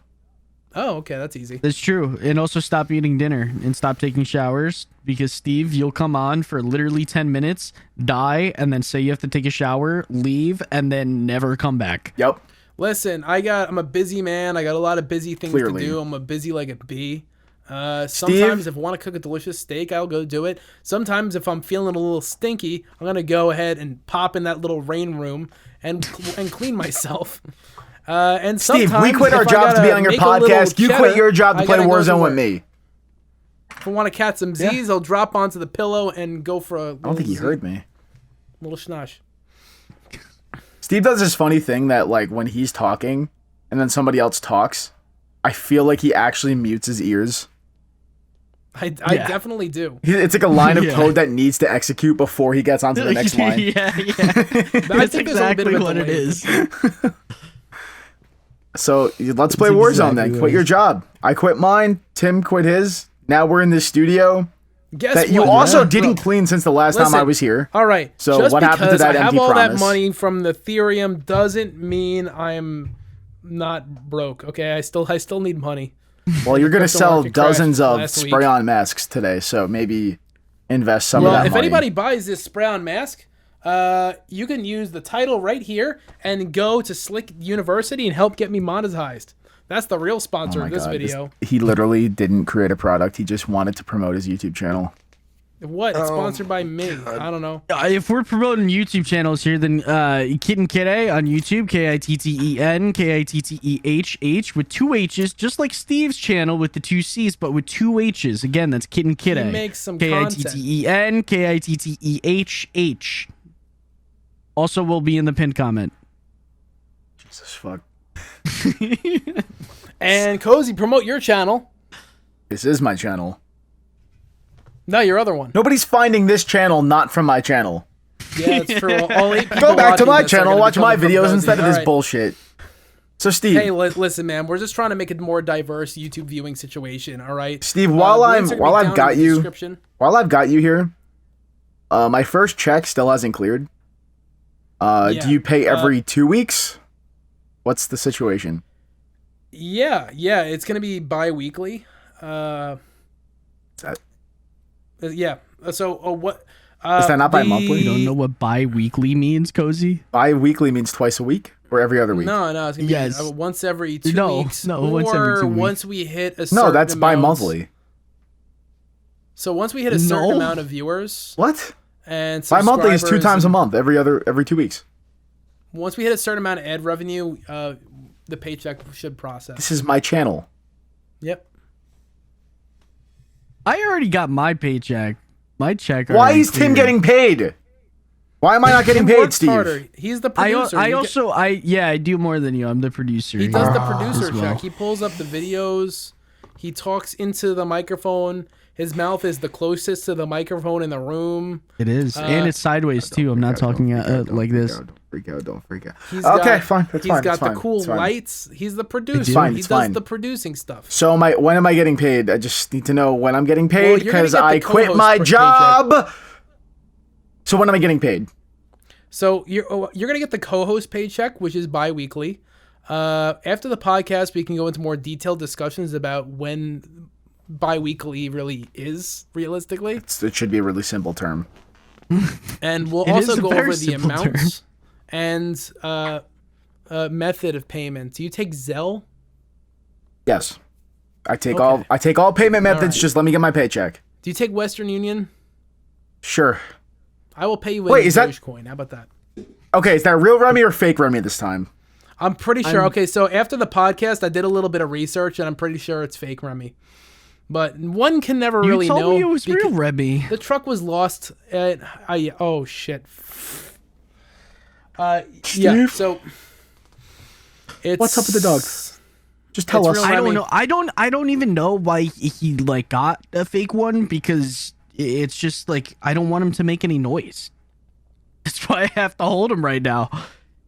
Oh, okay, that's easy. That's true. And also stop eating dinner and stop taking showers because, Steve, you'll come on for literally 10 minutes, die, and then say you have to take a shower, leave, and then never come back. Yep. Listen, I'm a busy man. I got a lot of busy things to do. I'm a busy like a bee. Sometimes if I want to cook a delicious steak, I'll go do it. Sometimes if I'm feeling a little stinky, I'm going to go ahead and pop in that little rain room and clean myself. And Steve, we quit our jobs to be on your podcast. You quit your job to play Warzone with me. If I want to catch some Z's, I'll drop onto the pillow and go for a little I don't think he heard me. Little schnosh. Steve does this funny thing that, like, when he's talking and then somebody else talks, I feel like he actually mutes his ears. I definitely do. It's like a line of code that needs to execute before he gets onto the next line. That's exactly what it is. So let's play Warzone then. Quit your job. I quit mine. Tim quit his. Now we're in this studio. Guess that you also didn't clean since the last time I was here. All right. So just what happened to that empty promise? I have all that money from the Ethereum doesn't mean I'm not broke. Okay, I still need money. Well, you're gonna sell dozens of spray-on masks today, so maybe invest some of that money. If anybody buys this spray-on mask, you can use the title right here and go to Slicc University and help get me monetized. That's the real sponsor of this video. He literally didn't create a product. He just wanted to promote his YouTube channel. What? It's sponsored by me. I don't know. If we're promoting YouTube channels here, then Kitten Kidde on YouTube, Kitten Kittehh with 2 H's, just like Steve's channel with the 2 C's, but with 2 H's. Again, that's Kitten Kidde. He makes some content. Kitten Kittehh. Also will be in the pinned comment. Jesus fuck. And Cozy, promote your channel. This is my channel. No, your other one. Nobody's finding this channel not from my channel. Yeah, it's true. All 8 people go back to my channel, watch my videos instead of this bullshit. So, Steve. Hey, listen, man. We're just trying to make it a more diverse YouTube viewing situation. All right, Steve. While I've got you here, my first check still hasn't cleared. Do you pay every 2 weeks? What's the situation? Yeah, it's gonna be bi-weekly. Yeah. So, what? Is that not bi-monthly? You don't know what bi-weekly means, Cozy? Bi-weekly means twice a week or every other week? No, it's gonna be once every 2 weeks. No, once every 2 weeks. Once we hit a certain No, that's bi-monthly. So once we hit a certain amount of viewers, what? And bi-monthly is 2 times a month, every 2 weeks. Once we hit a certain amount of ad revenue, the paycheck should process. This is my channel. Yep. I already got my paycheck. My check. Why is Tim getting paid? Why am I not getting paid, Steve? Harder. He's the producer. I do more than you. I'm the producer. He does the producer check. He pulls up the videos. He talks into the microphone. His mouth is the closest to the microphone in the room. It is, and it's sideways too. I'm not talking like this. Don't freak out. Okay, fine. He's got the cool lights. He's the producer. He does the producing stuff. So when am I getting paid? I just need to know when I'm getting paid because I quit my paycheck. job. So when am I getting paid? So you're gonna get the co-host paycheck, which is bi-weekly. After the podcast, we can go into more detailed discussions about when bi-weekly really is realistically. It should be a really simple term. And we'll also go over the amounts and method of payment. Do you take Zelle? Yes. I take all payment methods. Right. Just let me get my paycheck. Do you take Western Union? Sure. I will pay you with Dogecoin. How about that? Okay, is that real Remy or fake Remy this time? I'm pretty sure. Okay, so after the podcast, I did a little bit of research, and I'm pretty sure it's fake Remy. But one can never really know. You told me it was real Remy. The truck was lost at... oh, shit. Yeah, so... What's up with the dog? Just tell us. I don't know. I don't even know why he got a fake one, because it's just I don't want him to make any noise. That's why I have to hold him right now.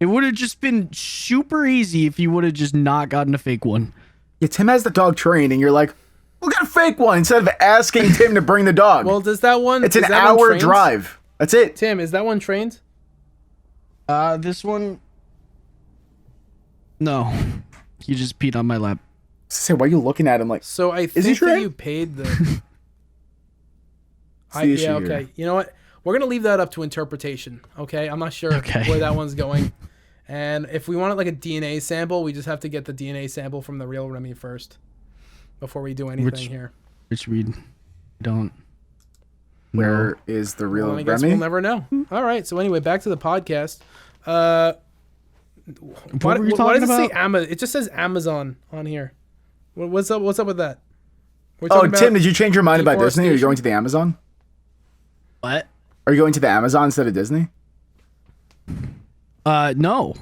It would have just been super easy if you would have just not gotten a fake one. Yeah, Tim has the dog trained, and you're like, we'll get a fake one instead of asking Tim to bring the dog. Well, does that one... It's an hour drive. That's it. Tim, is that one trained? This one... No. He just peed on my lap. So why are you looking at him like... So I think that you paid the... yeah, okay. Here. You know what? We're going to leave that up to interpretation, okay? I'm not sure where that one's going. And if we want a DNA sample, we just have to get the DNA sample from the real Remy first before we do anything here. Which we don't. Where is the real Remy? I guess we'll never know. All right. So anyway, back to the podcast. What were you talking about? It just says Amazon on here. What's up with that? Tim, did you change your mind about Disney? Are you going to the Amazon? What? Are you going to the Amazon instead of Disney? No.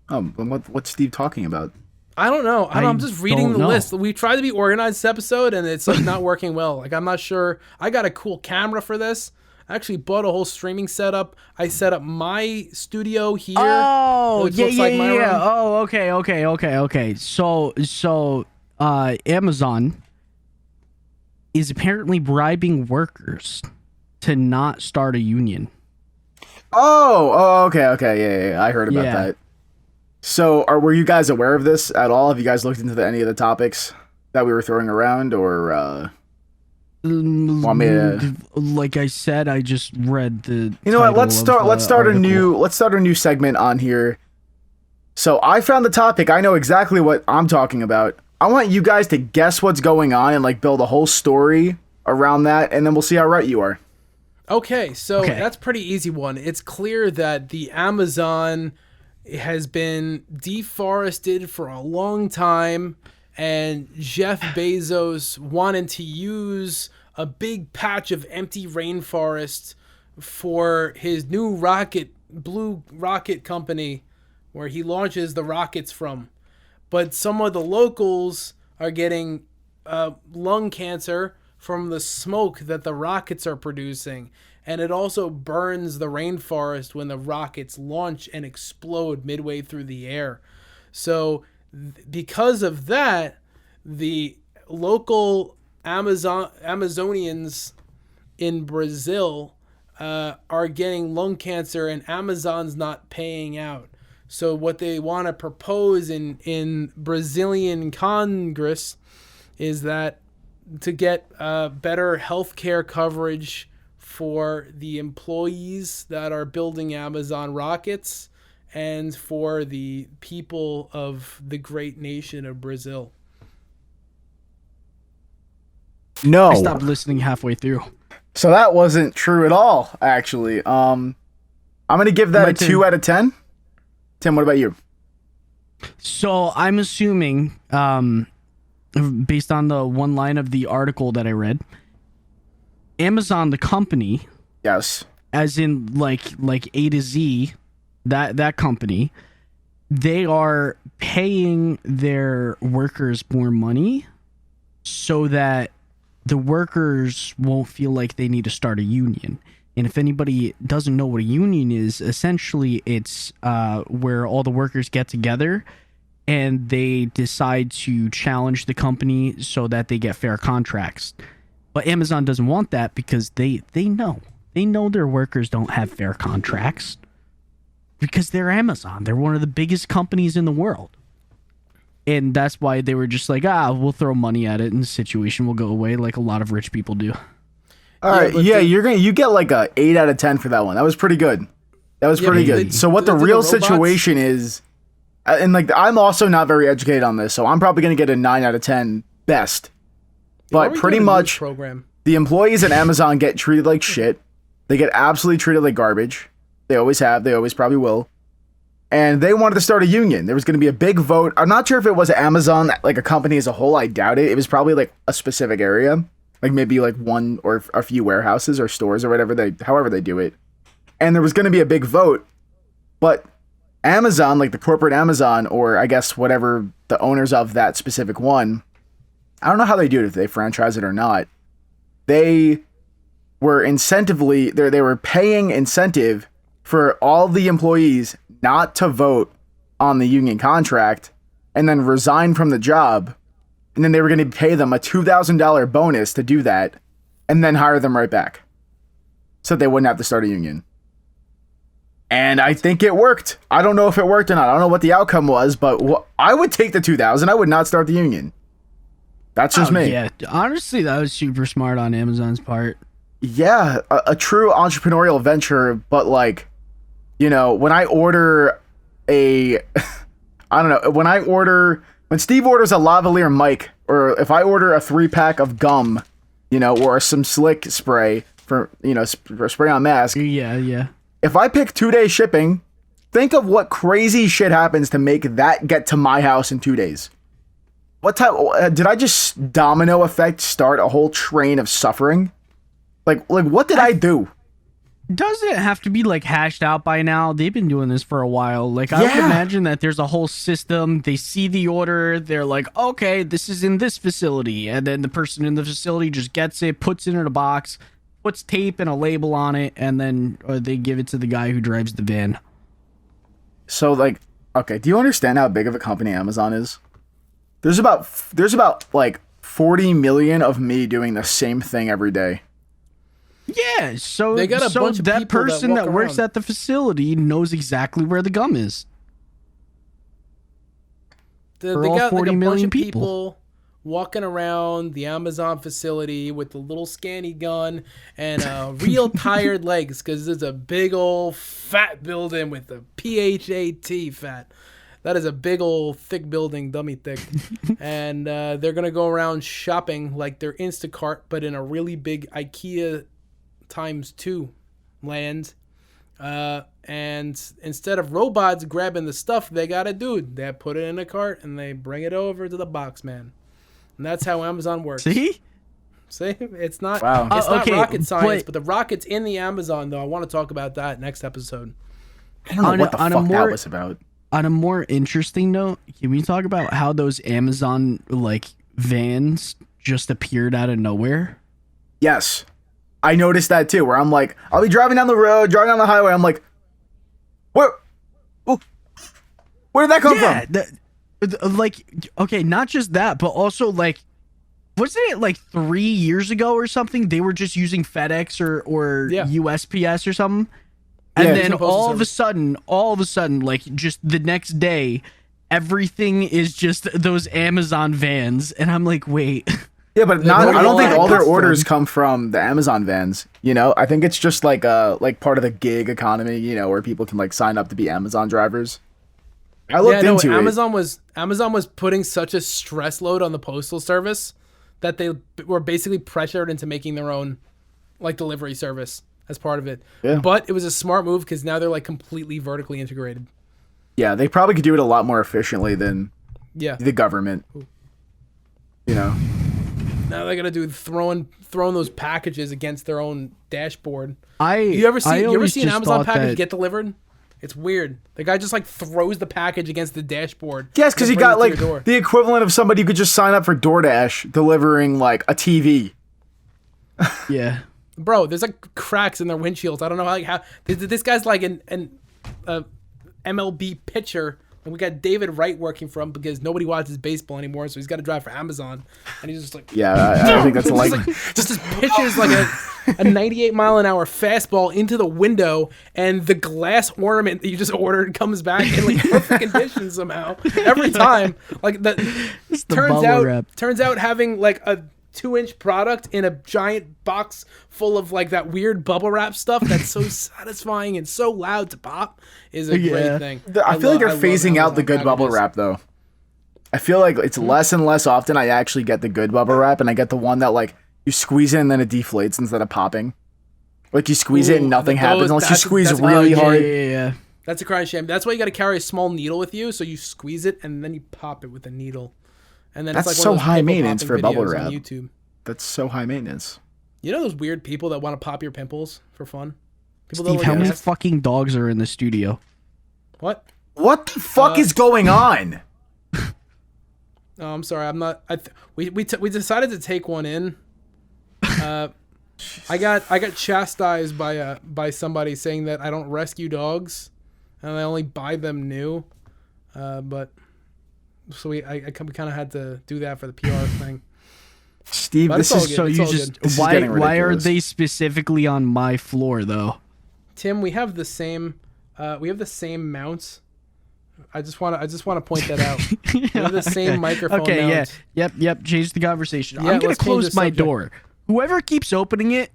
What's Steve talking about? I don't know. I'm just reading the list. We tried to be organized this episode, and it's not working well. I'm not sure. I got a cool camera for this. I actually bought a whole streaming setup. I set up my studio here. Oh, yeah. Oh, okay. So, Amazon is apparently bribing workers to not start a union. Okay. Yeah. I heard about that. So, were you guys aware of this at all? Have you guys looked into any of the topics that we were throwing around, or want me to... Like I said, I just read the. You know what? Let's start a new segment on here. So I found the topic. I know exactly what I'm talking about. I want you guys to guess what's going on and build a whole story around that, and then we'll see how right you are. Okay, so that's pretty easy one. It's clear that the Amazon has been deforested for a long time, and Jeff Bezos wanted to use a big patch of empty rainforest for his new Blue Rocket company, where he launches the rockets from. But some of the locals are getting lung cancer from the smoke that the rockets are producing. And it also burns the rainforest when the rockets launch and explode midway through the air. So because of that, the local Amazonians in Brazil are getting lung cancer and Amazon's not paying out. So what they want to propose in Brazilian Congress is that to get better healthcare coverage for the employees that are building Amazon rockets and for the people of the great nation of Brazil. No. I stopped listening halfway through. So that wasn't true at all, actually. I'm going to give that a 2 out of 10. Tim, what about you? So I'm assuming, based on the one line of the article that I read, Amazon, the company, Yes. as in like A to Z, that company, they are paying their workers more money so that the workers won't feel like they need to start a union. And if anybody doesn't know what a union is, essentially it's where all the workers get together and they decide to challenge the company so that they get fair contracts. But Amazon doesn't want that because they know their workers don't have fair contracts because they're Amazon. They're one of the biggest companies in the world. And that's why they were just like, we'll throw money at it and the situation will go away like a lot of rich people do. All right, you get like a 8 out of 10 for that one. That was pretty good. So what the real situation is, and like I'm also not very educated on this, so I'm probably gonna get a 9 out of 10 best. But pretty much, the employees at Amazon get treated like shit. They get absolutely treated like garbage. They always have. They always probably will. And they wanted to start a union. There was going to be a big vote. I'm not sure if it was Amazon, like a company as a whole. I doubt it. It was probably like a specific area. Like maybe like one or a few warehouses or stores or whatever however they do it. And there was going to be a big vote. But Amazon, like the corporate Amazon, or I guess whatever the owners of that specific one, I don't know how they do it, if they franchise it or not. They were they were paying incentive for all the employees not to vote on the union contract and then resign from the job. And then they were going to pay them a $2,000 bonus to do that and then hire them right back so they wouldn't have to start a union. And I think it worked. I don't know if it worked or not. I don't know what the outcome was, but I would take the $2,000. I would not start the union. That's just me. Yeah, honestly, that was super smart on Amazon's part. Yeah, a true entrepreneurial venture, but like, you know, when I order when Steve orders a lavalier mic, or if I order a 3-pack of gum, you know, or some Slicc spray for, you know, for spray on mask. Yeah. If I pick 2-day shipping, think of what crazy shit happens to make that get to my house in 2 days. What type, did I just domino effect start a whole train of suffering? Like what did I do? Doesn't it have to be like hashed out by now? They've been doing this for a while. Like I would imagine that there's a whole system. They see the order. They're like, okay, this is in this facility. And then the person in the facility just gets it, puts it in a box, puts tape and a label on it. And then they give it to the guy who drives the van. So like, okay, do you understand how big of a company Amazon is? There's about like 40 million of me doing the same thing every day. Yeah, so they got a bunch of that people person that works around. at the facility knows exactly where the gum is. They For all got 40 like a bunch million of people walking around the Amazon facility with a little scanny gun and real tired legs because there's a big old fat building with a PHAT fat. That is a big old thick building, dummy thick. And they're going to go around shopping like they're Instacart, but in a really big IKEA ×2 land. And instead of robots grabbing the stuff, they got a dude. They put it in a cart and they bring it over to the box man. And that's how Amazon works. See? It's not, Wow. it's not Okay, rocket science, but the rocket's in the Amazon, though. I want to talk about that next episode. I don't know what the fuck that was about. On a more interesting note, can we talk about how those Amazon like vans just appeared out of nowhere? Yes. I noticed that too, where I'm like, I'll be driving down the road, driving down the highway. I'm like, where did that come from? Like, okay, not just that, but also like wasn't it like 3 years ago or something? They were just using FedEx or USPS or something. And then all of a sudden, like just the next day, everything is just those Amazon vans. And I'm like, wait. Yeah, but I don't think all their orders come from the Amazon vans. You know, I think it's just like part of the gig economy, you know, where people can like sign up to be Amazon drivers. I looked into it. Amazon was putting such a stress load on the postal service that they were basically pressured into making their own like delivery service as part of it. Yeah. But it was a smart move because now they're like completely vertically integrated. Yeah, they probably could do it a lot more efficiently than the government. You know. Now they're gonna do throwing those packages against their own dashboard. You ever see an Amazon package get delivered? It's weird. The guy just like throws the package against the dashboard. Yes, because he got like the equivalent of somebody who could just sign up for DoorDash delivering like a TV. Yeah, bro. There's like cracks in their windshields. I don't know how this guy's like an MLB pitcher. And we got David Wright working for him because nobody watches baseball anymore, so he's got to drive for Amazon. And he's just like, I think that's like just pitches like a 98 mile an hour fastball into the window, and the glass ornament that you just ordered comes back in like perfect condition somehow every time. Like that turns out having like a 2-inch product in a giant box full of like that weird bubble wrap stuff that's so satisfying and so loud to pop is a great thing. I feel like they're phasing out the good bubble wrap though. I feel like it's less and less often I actually get the good bubble wrap, and I get the one that like you squeeze it and then it deflates instead of popping. Like you squeeze it and nothing happens unless you squeeze really hard. Yeah. That's a crying shame. That's why you got to carry a small needle with you, so you squeeze it and then you pop it with a needle. And then that's it's like so high maintenance for bubble wrap. On YouTube. That's so high maintenance. You know those weird people that want to pop your pimples for fun? Steve, how many fucking dogs are in the studio? What? What the fuck is going on? Oh, I'm sorry. I'm not. We decided to take one in. I got chastised by somebody saying that I don't rescue dogs, and I only buy them new. But so we kind of had to do that for the PR thing. Steve, this is so you just why are they specifically on my floor though? Tim, we have the same mounts. I just want to point that out. We have the same microphone mounts. Yep. Change the conversation. I'm gonna close my door. Whoever keeps opening it,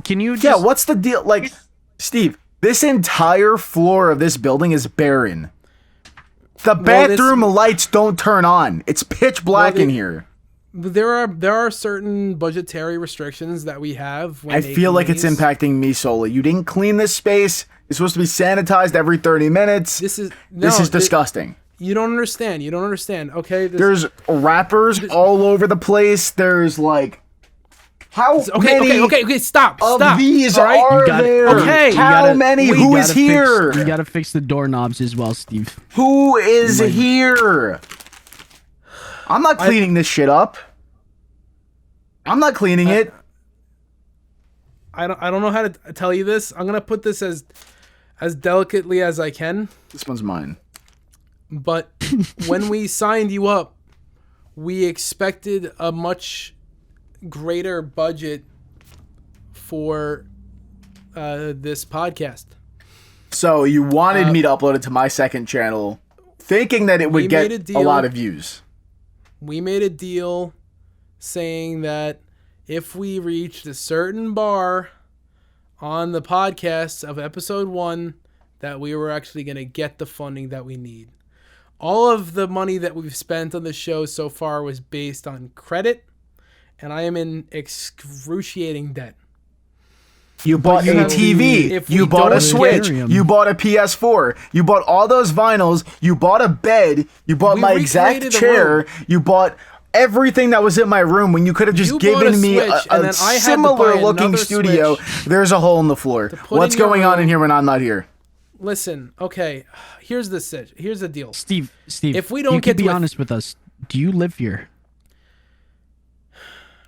can you? Just... what's the deal? Like, Steve, this entire floor of this building is barren. The bathroom lights don't turn on. It's pitch black in here. There are certain budgetary restrictions that we have. I feel like it's impacting me solely. You didn't clean this space. It's supposed to be sanitized every 30 minutes. This is disgusting. You don't understand. Okay. There's wrappers all over the place. There's like Okay. Stop. These are there? Okay. How many? Who is here? You gotta fix the doorknobs as well, Steve. Who is here? I'm not cleaning this shit up. I'm not cleaning it. I don't know how to tell you this. I'm gonna put this as delicately as I can. This one's mine. But when we signed you up, we expected a much greater budget for this podcast. So you wanted me to upload it to my second channel, thinking that it would get a lot of views. We made a deal saying that if we reached a certain bar on the podcast of episode 1, that we were actually going to get the funding that we need. All of the money that we've spent on the show so far was based on credit, and I am in excruciating debt. You bought a TV, you bought a Switch, you bought a PS4, you bought all those vinyls, you bought a bed, you bought my exact chair, you bought everything that was in my room when you could have just given me a similar looking studio. Switch. There's a hole in the floor. What's going on in here when I'm not here? Listen, okay, here's the deal. Steve, if we don't be honest with us, do you live here?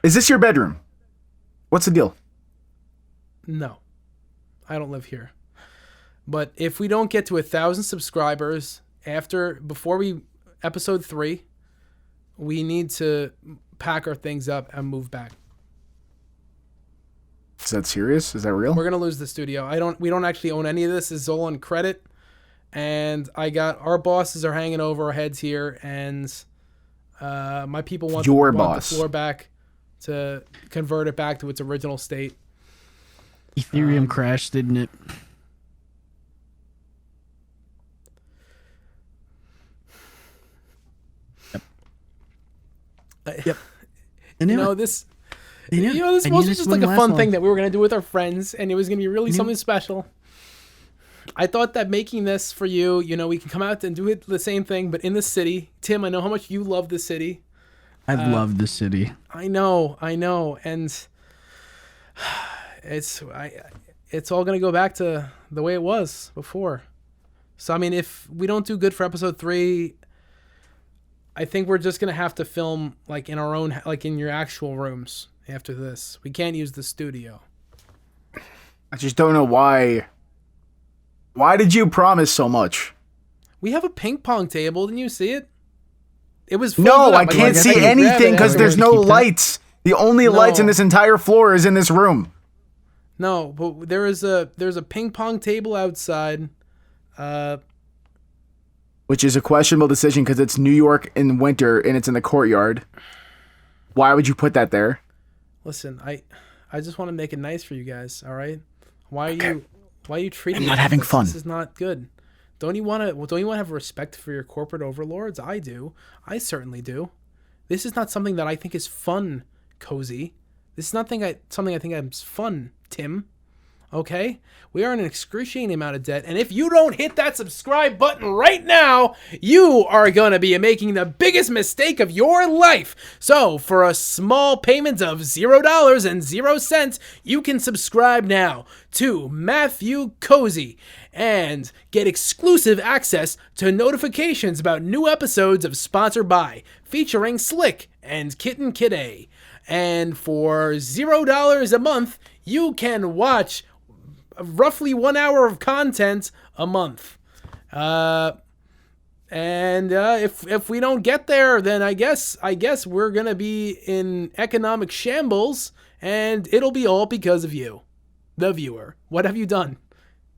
Is this your bedroom? What's the deal? No, I don't live here. But if we don't get to 1,000 subscribers before episode 3, we need to pack our things up and move back. Is that serious? Is that real? We're gonna lose the studio. We don't actually own any of this. This is all on credit, and our bosses are hanging over our heads here, and my people want the floor back to convert it back to its original state. Ethereum crashed, didn't it? Yep. This was just like a fun thing that we were going to do with our friends, and it was going to be really something special. I thought that making this for you, we can come out and do it the same thing, but in the city. Tim, I know how much you love the city. I love the city. I know. And it's all going to go back to the way it was before. So, I mean, if we don't do good for episode 3, I think we're just going to have to film like in our own, like in your actual rooms after this. We can't use the studio. I just don't know why. Why did you promise so much? We have a ping pong table. Didn't you see it? It was no, I can't see anything because there's no lights. The only lights in this entire floor is in this room. No, but there's a ping pong table outside. Which is a questionable decision because it's New York in winter and it's in the courtyard. Why would you put that there? Listen, I just want to make it nice for you guys, all right? Why are you treating me? I'm not having fun. This is not good. Don't you want to have respect for your corporate overlords? I do. I certainly do. This is not something that I think is fun, Cozy. This is not something I think is fun, Tim. Okay? We are in an excruciating amount of debt, and if you don't hit that subscribe button right now, you are going to be making the biggest mistake of your life. So, for a small payment of $0.00, you can subscribe now to Matthew Cozy and get exclusive access to notifications about new episodes of Sponsored By, featuring Slicc and Kitten Kid. And for $0 a month, you can watch roughly 1 hour of content a month. If we don't get there, then I guess we're gonna be in economic shambles, and it'll be all because of you, the viewer. What have you done?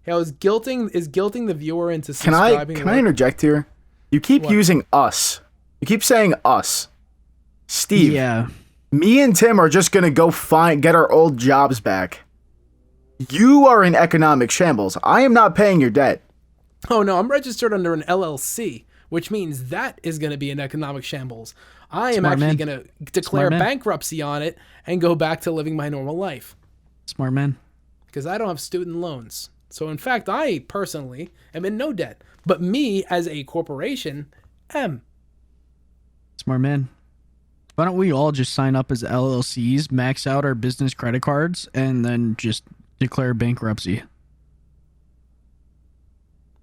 Is guilting the viewer into subscribing? Can I interject here? You keep using us. You keep saying us. Steve. Yeah. Me and Tim are just gonna go get our old jobs back. You are in economic shambles. I am not paying your debt. Oh no, I'm registered under an LLC, which means that is going to be in economic shambles. I am actually going to declare bankruptcy on it and go back to living my normal life. Smart man. Because I don't have student loans. So in fact, I personally am in no debt. But me as a corporation am. Smart man. Why don't we all just sign up as LLCs, max out our business credit cards, and then just declare bankruptcy?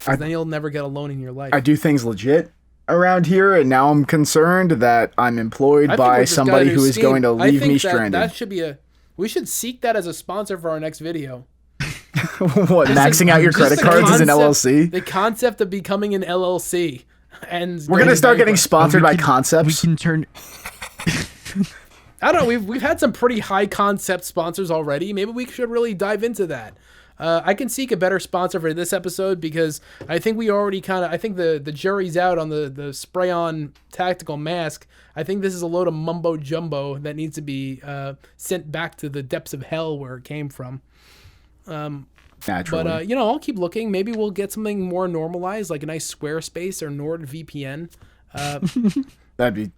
Then you'll never get a loan in your life. I do things legit around here, and now I'm concerned that I'm employed by somebody who is going to leave me stranded. That should be we should seek that as a sponsor for our next video. What, maxing out your credit cards as an LLC? The concept of becoming an LLC. And we're going to start getting sponsored by Concepts. We can turn... I don't know. We've had some pretty high concept sponsors already. Maybe we should really dive into that. I can seek a better sponsor for this episode because I think we already I think the jury's out on the spray-on tactical mask. I think this is a load of mumbo jumbo that needs to be sent back to the depths of hell where it came from. Naturally. But I'll keep looking. Maybe we'll get something more normalized, like a nice Squarespace or NordVPN. That'd be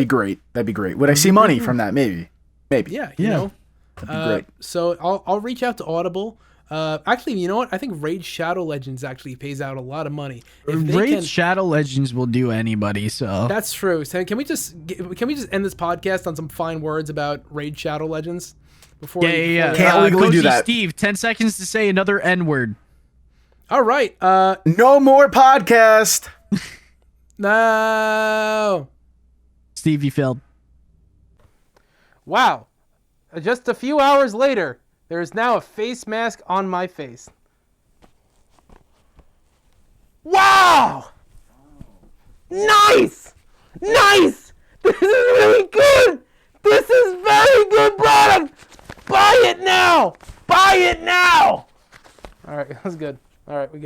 great. That'd be great. Would I see money from that? Maybe. Yeah. You know. That'd be great. So I'll reach out to Audible. Actually, you know what? I think Raid Shadow Legends actually pays out a lot of money. Raid Shadow Legends will do anybody. So that's true. So can we just end this podcast on some fine words about Raid Shadow Legends? Before Can't legally do that. Steve, 10 seconds to say another N-word. All right. No more podcast. No. Steve, you failed. Wow. Just a few hours later, there is now a face mask on my face. Wow! Nice! Nice! This is really good! This is very good product. Buy it now. Buy it now. All right, that was good. All right, we got